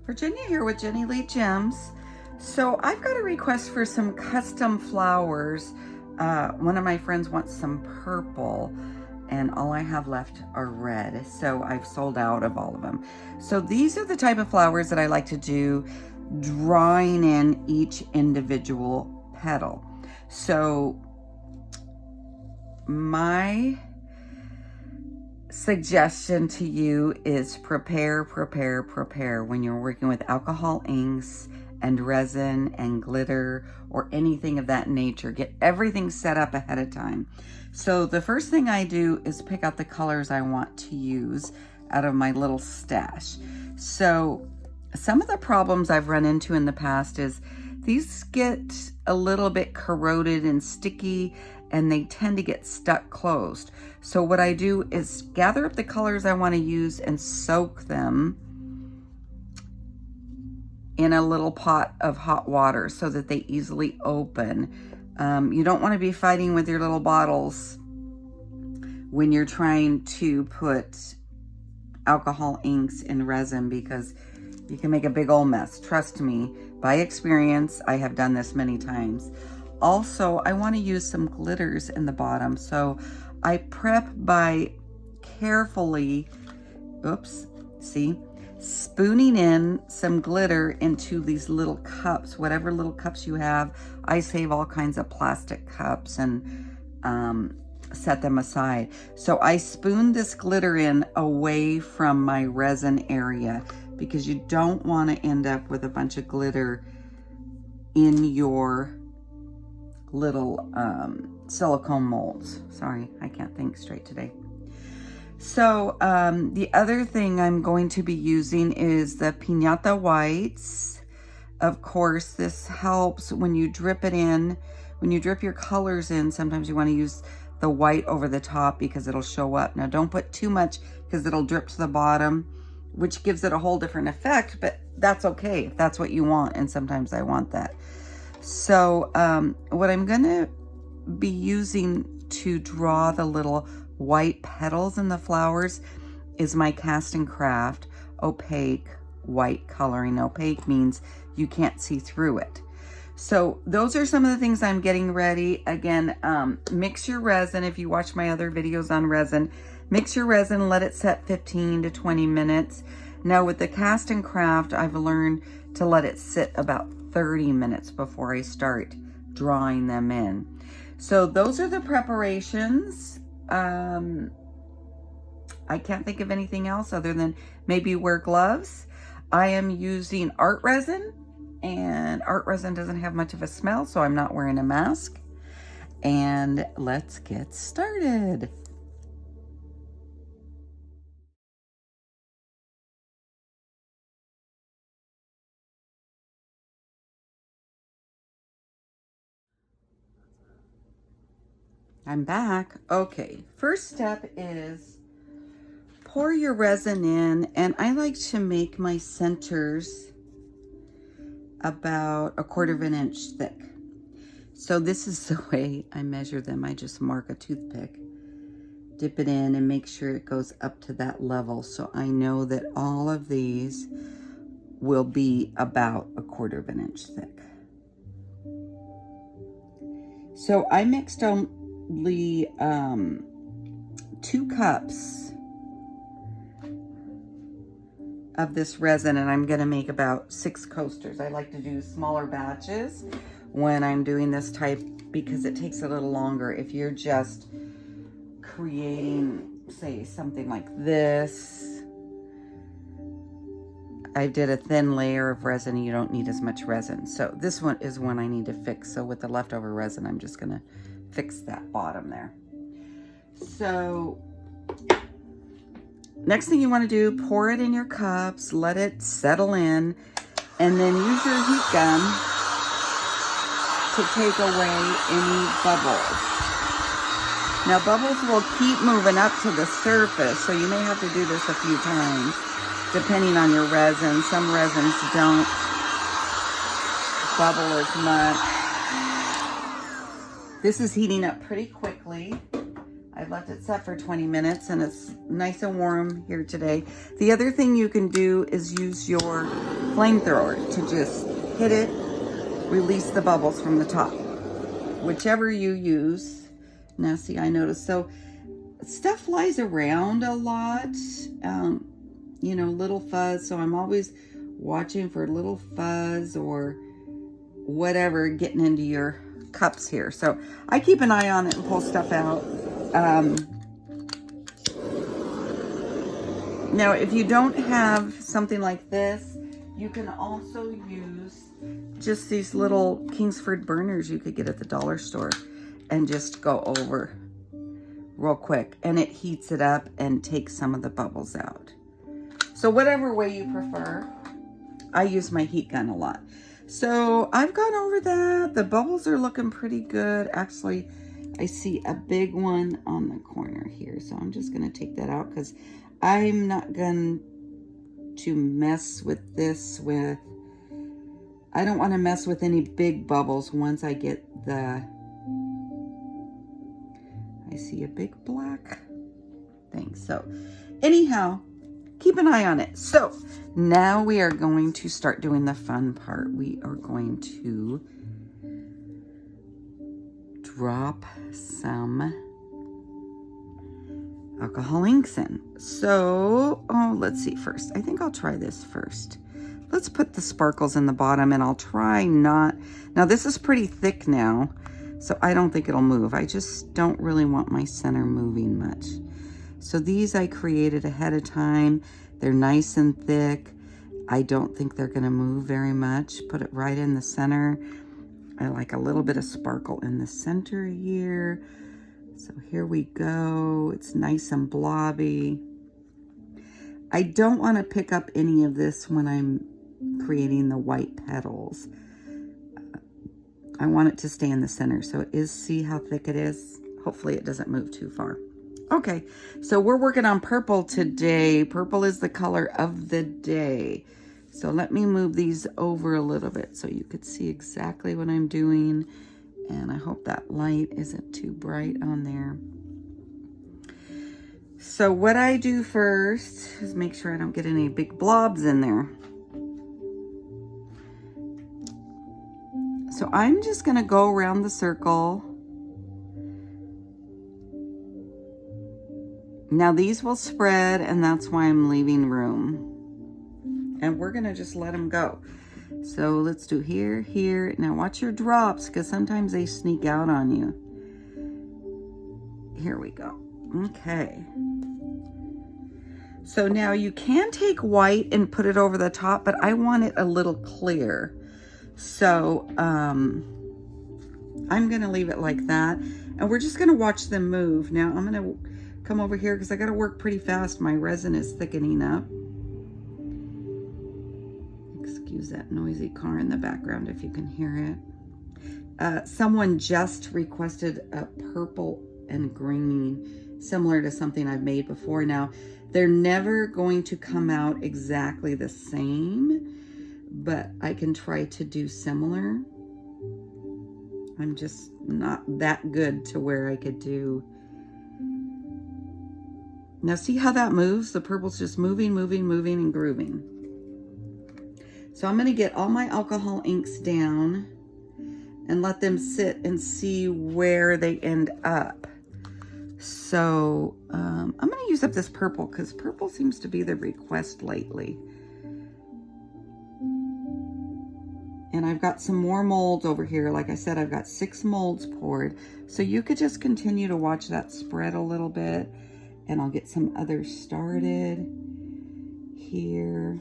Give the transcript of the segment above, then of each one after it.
Virginia here with Jenny Lee Gems. So I've got a request for some custom flowers. One of my friends wants some purple and all I have left are red. So I've sold out of all of them. So these are the type of flowers that I like to do, drawing in each individual petal. So my suggestion to you is prepare when you're working with alcohol inks and resin and glitter or anything of that nature. Get everything set up ahead of time. So the first thing I do is pick out the colors I want to use out of my little stash. So some of the problems I've run into in the past is these get a little bit corroded and sticky and they tend to get stuck closed. So what I do is gather up the colors I want to use and soak them in a little pot of hot water so that they easily open. You don't want to be fighting with your little bottles when you're trying to put alcohol inks in resin, because you can make a big old mess. Trust me, by experience, I have done this many times. Also, I want to use some glitters in the bottom, so I prep by carefully, spooning in some glitter into these little cups, whatever little cups you have. I save all kinds of plastic cups and set them aside. So I spoon this glitter in away from my resin area, because you don't want to end up with a bunch of glitter in your little silicone molds. Sorry, I can't think straight today. So the other thing I'm going to be using is the piñata whites. Of course, this helps when you drip it in. When you drip your colors in, sometimes you want to use the white over the top because it'll show up. Now don't put too much because it'll drip to the bottom, which gives it a whole different effect, but that's okay if that's what you want, and sometimes I want that. So what I'm gonna be using to draw the little white petals in the flowers is my CastInCraft opaque white coloring. Opaque means you can't see through it. So those are some of the things I'm getting ready. Again, mix your resin. If you watch my other videos on resin, mix your resin, let it set 15 to 20 minutes. Now with the CastInCraft, I've learned to let it sit about 30 minutes before I start drawing them in. So those are the preparations. I can't think of anything else other than maybe wear gloves. I am using art resin, and art resin doesn't have much of a smell, so I'm not wearing a mask. And let's get started. I'm back. Okay, first step is pour your resin in, and I like to make my centers about 1/4 of an inch thick. So this is the way I measure them. I just mark a toothpick, dip it in, and make sure it goes up to that level. So I know that all of these will be about 1/4 of an inch thick. So I mixed only 2 cups of this resin, and I'm gonna make about 6 coasters. I like to do smaller batches when I'm doing this type because it takes a little longer. If you're just creating, say, something like this, I did a thin layer of resin, you don't need as much resin. So this one is one I need to fix. So with the leftover resin, I'm just gonna fix that bottom there. So next thing you want to do, pour it in your cups, let it settle in, and then use your heat gun to take away any bubbles. Now bubbles will keep moving up to the surface, so you may have to do this a few times depending on your resin. Some resins don't bubble as much. This is heating up pretty quickly. I've left it set for 20 minutes and it's nice and warm here today. The other thing you can do is use your flamethrower to just hit it, release the bubbles from the top. Whichever you use. Now see, I noticed, so stuff flies around a lot, you know, little fuzz. So I'm always watching for little fuzz or whatever getting into your cups here. So I keep an eye on it and pull stuff out. Now, if you don't have something like this, you can also use just these little Kingsford burners you could get at the dollar store and just go over real quick, and it heats it up and takes some of the bubbles out. So whatever way you prefer, I use my heat gun a lot. So I've gone over that. The bubbles are looking pretty good. Actually, I see a big one on the corner here. So I'm just going to take that out because I'm not going to mess with this with, I don't want to mess with any big bubbles once I get the, I see a big black thing. So anyhow, keep an eye on it. So now we are going to start doing the fun part. We are going to drop some alcohol inks in. So, let's see first. I think I'll try this first. Let's put the sparkles in the bottom and I'll try not, now this is pretty thick now, so I don't think it'll move. I just don't really want my center moving much. So these I created ahead of time. They're nice and thick. I don't think they're gonna move very much. Put it right in the center. I like a little bit of sparkle in the center here. So here we go. It's nice and blobby. I don't want to pick up any of this when I'm creating the white petals. I want it to stay in the center. So it is, see how thick it is? Hopefully it doesn't move too far. Okay, so we're working on purple today. Purple is the color of the day. So let me move these over a little bit so you could see exactly what I'm doing. And I hope that light isn't too bright on there. So what I do first is make sure I don't get any big blobs in there. So I'm just gonna go around the circle. Now these will spread, and that's why I'm leaving room. And we're gonna just let them go. So let's do here, here. Now watch your drops, because sometimes they sneak out on you. Here we go. Okay. So now you can take white and put it over the top, but I want it a little clear. So I'm gonna leave it like that. And we're just gonna watch them move. Now I'm gonna come over here because I gotta work pretty fast. My resin is thickening up. Excuse that noisy car in the background if you can hear it. Someone just requested a purple and green, similar to something I've made before. Now, they're never going to come out exactly the same, but I can try to do similar. I'm just not that good to where I could do. Now see how that moves? The purple's just moving, moving, moving, and grooving. So I'm gonna get all my alcohol inks down and let them sit and see where they end up. So I'm gonna use up this purple because purple seems to be the request lately. And I've got some more molds over here. Like I said, I've got 6 molds poured. So you could just continue to watch that spread a little bit, and I'll get some others started here.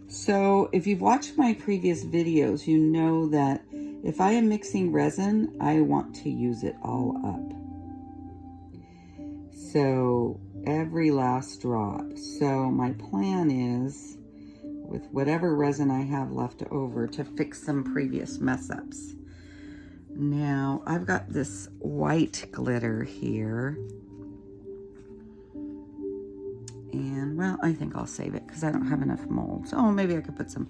So if you've watched my previous videos, you know that if I am mixing resin, I want to use it all up. So every last drop. So my plan is, with whatever resin I have left over, to fix some previous mess ups. Now I've got this white glitter here. And well, I think I'll save it because I don't have enough molds. Oh, maybe I could put some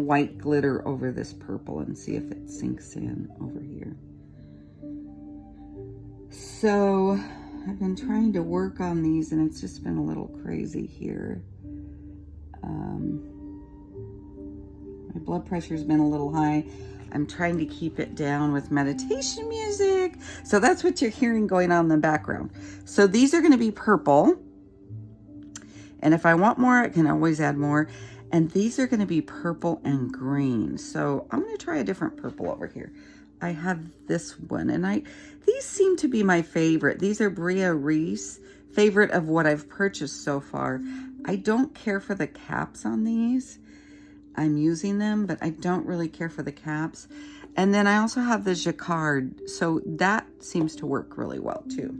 white glitter over this purple and see if it sinks in over here. So I've been trying to work on these and it's just been a little crazy here. My blood pressure's been a little high. I'm trying to keep it down with meditation music. So that's what you're hearing going on in the background. So these are going to be purple. And if I want more, I can always add more. And these are going to be purple and green. So I'm going to try a different purple over here. I have this one, and these seem to be my favorite. These are Bria Reese, favorite of what I've purchased so far. I don't care for the caps on these. I'm using them, but I don't really care for the caps. And then I also have the jacquard, so that seems to work really well too.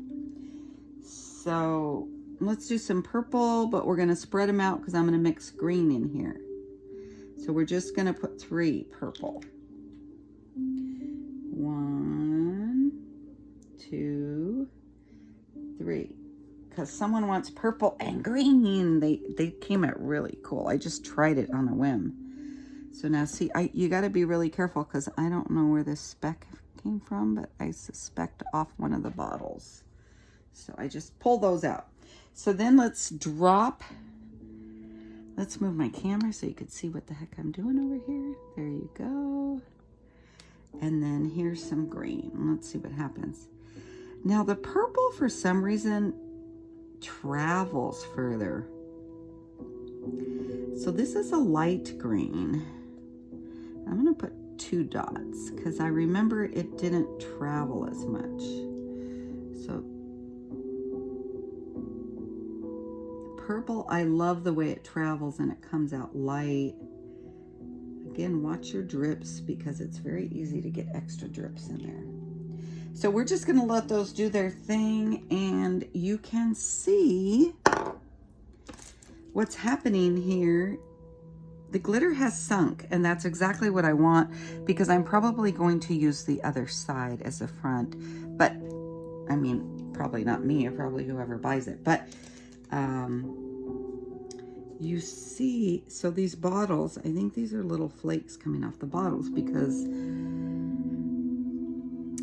So let's do some purple, but we're gonna spread them out because I'm gonna mix green in here. So we're just gonna put 3 purple. 1, 2, 3. Because someone wants purple and green. They came out really cool. I just tried it on a whim. So now see, you got to be really careful because I don't know where this speck came from, but I suspect off one of the bottles. So I just pull those out. So then let's move my camera so you can see what the heck I'm doing over here. There you go. And then here's some green. Let's see what happens. Now the purple, for some reason, travels further. So this is a light green. I'm going to put 2 dots because I remember it didn't travel as much. So purple, I love the way it travels and it comes out light. Again, watch your drips because it's very easy to get extra drips in there. So we're just going to let those do their thing, and you can see what's happening here. The glitter has sunk, and that's exactly what I want because I'm probably going to use the other side as a front. But, I mean, probably not me, or probably whoever buys it. But you see, so these bottles, I think these are little flakes coming off the bottles because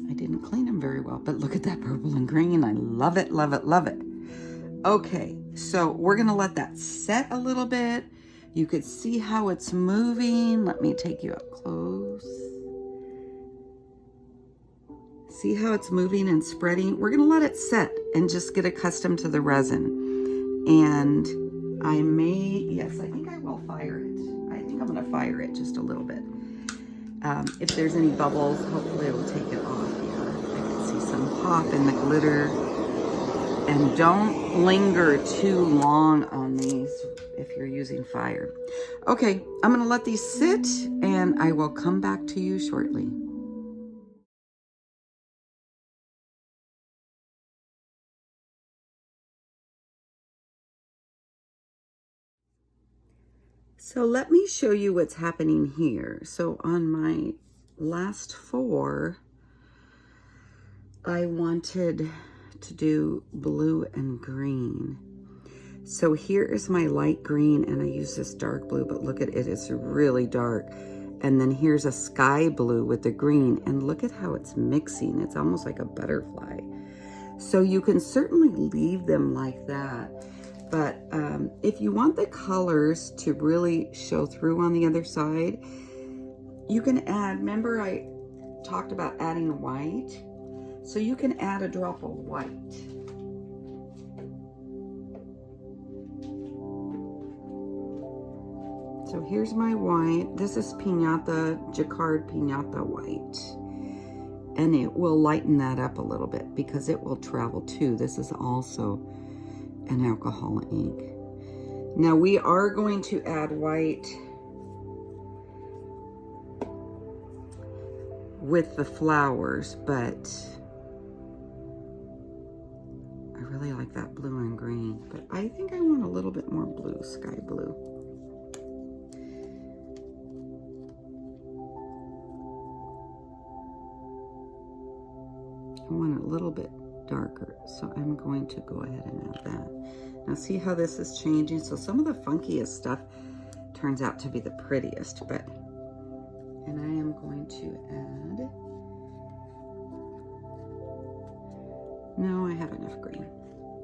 I didn't clean them very well. But look at that purple and green. I love it, love it, love it. Okay, so we're going to let that set a little bit. You could see how it's moving. Let me take you up close. See how it's moving and spreading? We're going to let it set and just get accustomed to the resin. And I think I will fire it. I think I'm going to fire it just a little bit. If there's any bubbles, hopefully it will take it off. Yeah, I can see some pop in the glitter. And don't linger too long on these if you're using fire. Okay, I'm going to let these sit and I will come back to you shortly. So let me show you what's happening here. So on my last 4, I wanted to do blue and green. So here is my light green, and I use this dark blue, but look at it, it's really dark. And then here's a sky blue with the green, and look at how it's mixing. It's almost like a butterfly. So you can certainly leave them like that. But if you want the colors to really show through on the other side, you can add, remember I talked about adding white? So you can add a drop of white. So here's my white. This is Piñata, Jacquard Piñata white. And it will lighten that up a little bit because it will travel too. This is also an alcohol ink. Now we are going to add white with the flowers, but I really like that blue and green, but I think I want a little bit more blue, sky blue. I want it a little bit darker, so I'm going to go ahead and add that. Now see how this is changing? So some of the funkiest stuff turns out to be the prettiest, and I am going to add No, I have enough green.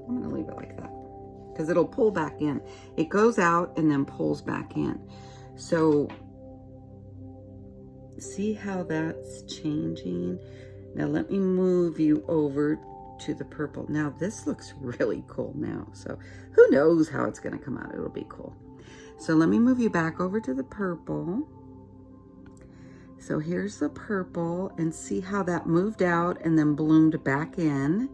I'm gonna leave it like that because it'll pull back in. It goes out and then pulls back in. So see how that's changing? Now let me move you over to the purple. Now this looks really cool now. So who knows how it's gonna come out. It'll be cool. So let me move you back over to the purple. So here's the purple, and see how that moved out and then bloomed back in.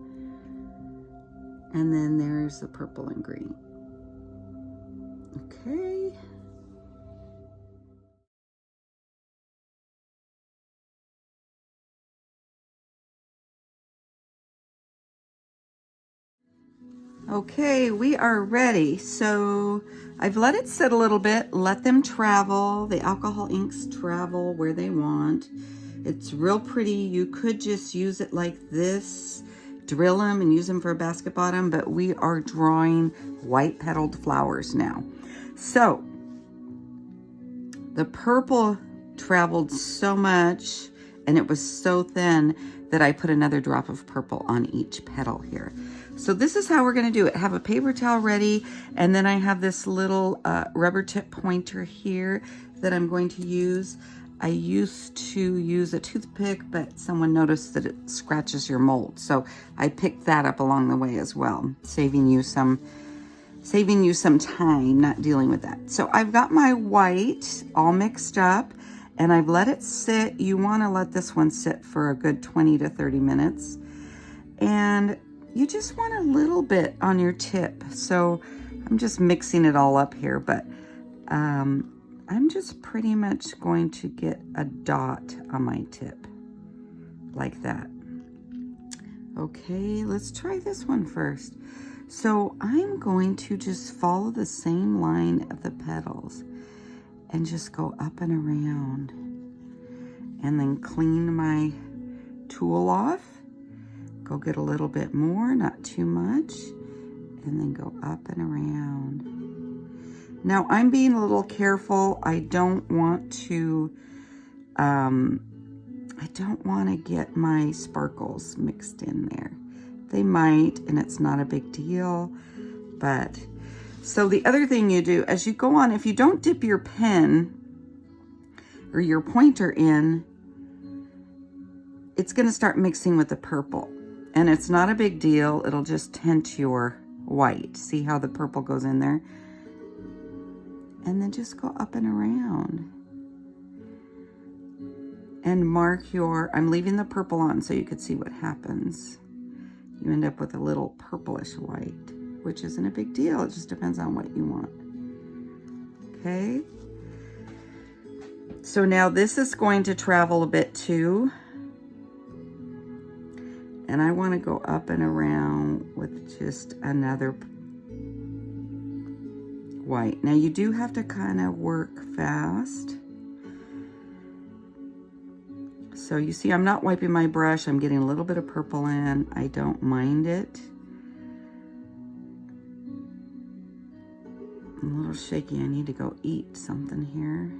And then there's the purple and green. Okay. Okay, we are ready. So I've let it sit a little bit, let them travel. The alcohol inks travel where they want. It's real pretty. You could just use it like this, drill them and use them for a basket bottom, but we are drawing white petaled flowers now. So the purple traveled so much and it was so thin that I put another drop of purple on each petal here. So this is how we're gonna do it. Have a paper towel ready, and then I have this little rubber tip pointer here that I'm going to use. I used to use a toothpick, but someone noticed that it scratches your mold. So I picked that up along the way as well, saving you some time not dealing with that. So I've got my white all mixed up and I've let it sit. You want to let this one sit for a good 20 to 30 minutes. And you just want a little bit on your tip. So I'm just mixing it all up here, but I'm just pretty much going to get a dot on my tip like that. Okay, let's try this one first. So I'm going to just follow the same line of the petals and just go up and around and then clean my tool off. Go get a little bit more, not too much, and then go up and around. Now I'm being a little careful. I don't want to get my sparkles mixed in there. They might, and it's not a big deal, but so the other thing you do as you go on, if you don't dip your pen or your pointer in, it's gonna start mixing with the purple. And it's not a big deal. It'll just tint your white. See how the purple goes in there? And then just go up and around. And mark your, I'm leaving the purple on so you could see what happens. You end up with a little purplish white, which isn't a big deal. It just depends on what you want. Okay. So now this is going to travel a bit too. And I want to go up and around with just another white. Now you do have to kind of work fast. So you see, I'm not wiping my brush. I'm getting a little bit of purple in. I don't mind it. I'm a little shaky. I need to go eat something here.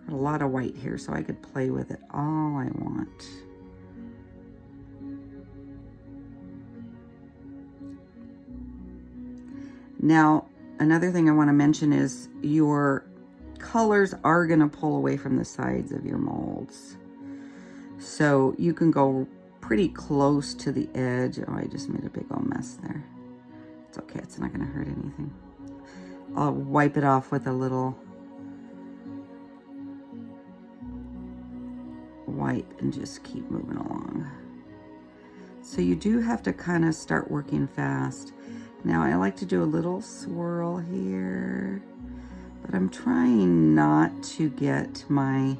Got a lot of white here, so I could play with it all I want. Now, another thing I want to mention is your colors are going to pull away from the sides of your molds. So you can go pretty close to the edge. Oh, I just made a big old mess there. It's okay. It's not going to hurt anything. I'll wipe it off with a little wipe and just keep moving along. So you do have to kind of start working fast. Now I like to do a little swirl here, but I'm trying not to get my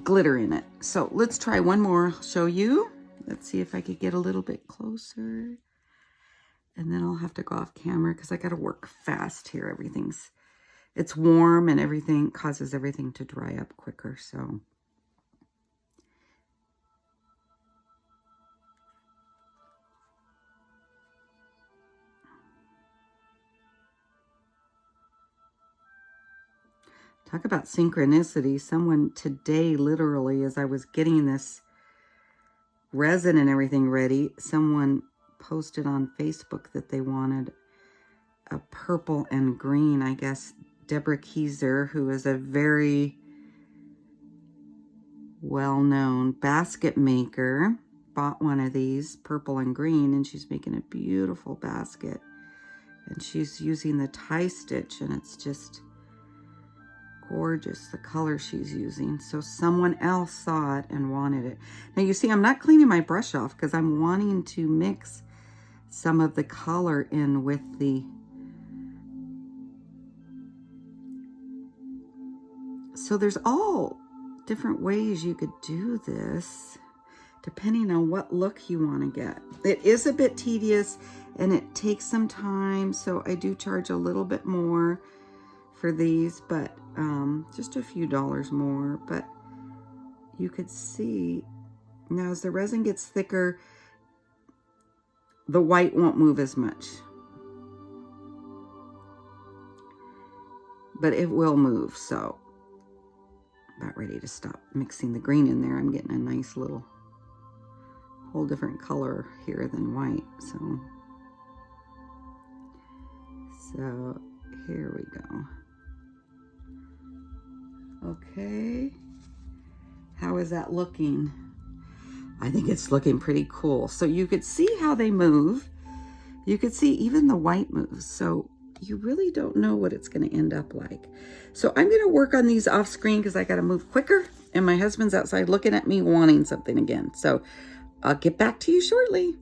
glitter in it. So let's try one more. I'll show you. Let's see if I could get a little bit closer. And then I'll have to go off camera because I got to work fast here. It's warm and everything causes everything to dry up quicker. So Talk about synchronicity. Someone today, literally, as I was getting this resin and everything ready, someone posted on Facebook that they wanted a purple and green. I guess Deborah Keyser, who is a very well-known basket maker, bought one of these, purple and green, and she's making a beautiful basket. And she's using the tie stitch, and it's just gorgeous, the color she's using. So someone else saw it and wanted it. Now you see, I'm not cleaning my brush off because I'm wanting to mix some of the color in with the... So there's all different ways you could do this, depending on what look you want to get. It is a bit tedious and it takes some time, so I do charge a little bit more for these, but just a few dollars more. But you could see now as the resin gets thicker, the white won't move as much, but it will move. So about ready to stop mixing the green in there. I'm getting a nice little whole different color here than white. So here we go. Okay, how is that looking? I think it's looking pretty cool. So you could see how they move. You could see even the white moves. So you really don't know what it's going to end up like. So I'm going to work on these off screen because I got to move quicker. And my husband's outside looking at me wanting something again. So I'll get back to you shortly.